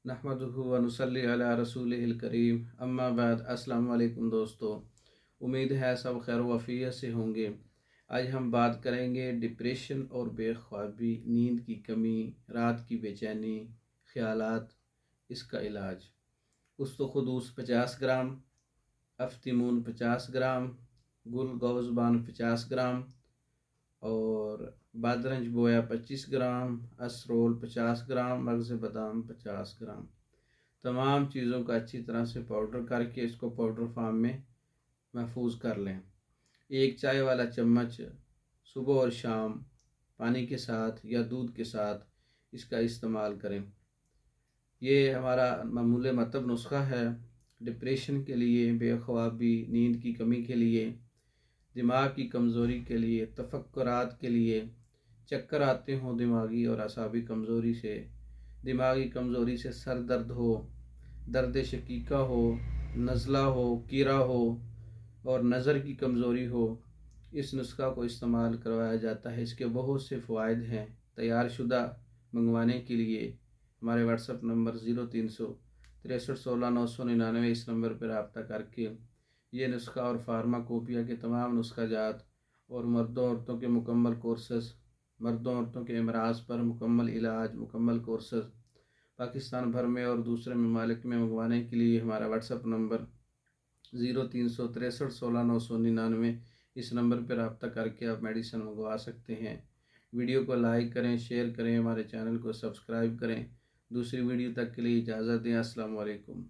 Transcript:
नहमदुहु व नुसल्ली अला रसूलिहिल करीम अम्मा बाद। अस्सलाम वालेकुम दोस्तों, उम्मीद है सब खैर वफ़ियत से होंगे। आज हम बात करेंगे डिप्रेशन और बेख्वाबी, नींद की कमी, रात की बेचैनी, ख़यालात, इसका इलाज। उस्तुखुदूस 50 ग्राम, अफ्तीमून 50 ग्राम, गुल गौज़बान 50 ग्राम और बादरंज बोया 25 ग्राम, असरोल 50 ग्राम, मगज़ बादाम 50 ग्राम। तमाम चीज़ों का अच्छी तरह से पाउडर करके इसको पाउडर फार्म में महफूज कर लें। एक चाय वाला चम्मच सुबह और शाम पानी के साथ या दूध के साथ इसका इस्तेमाल करें। ये हमारा मामूल मतलब नुस्खा है डिप्रेशन के लिए, बेख्वाबी, नींद की कमी के लिए, दिमाग की कमज़ोरी के लिए, तफक्कुरात के लिए, चक्कर आते हों दिमागी और असाबी कमज़ोरी से, दिमागी कमज़ोरी से सर दर्द हो, दर्द शकीका हो, नज़ला हो, कीड़ा हो और नज़र की कमज़ोरी हो, इस नुस्खा को इस्तेमाल करवाया जाता है। इसके बहुत से फ़वाइद हैं। तैयार शुदा मंगवाने के लिए हमारे व्हाट्सएप नंबर 0363169999 इस नंबर पर रब्ता करके ये नुस्खा और फार्माकोपिया के तमाम नुस्खा जात और मर्दों औरतों के मुकम्मल कोर्सेस, मर्दों औरतों के अमराज पर मुकम्मल इलाज, मुकम्मल कोर्सेस पाकिस्तान भर में और दूसरे ममालिक में मंगवाने के लिए हमारा व्हाट्सएप नंबर 0363169999 इस नंबर पर रब्ता करके आप मेडिसिन मंगवा सकते हैं। वीडियो को लाइक करें, शेयर करें, हमारे चैनल को सब्सक्राइब करें। दूसरी वीडियो तक के लिए इजाज़त दें। अस्सलाम वालेकुम।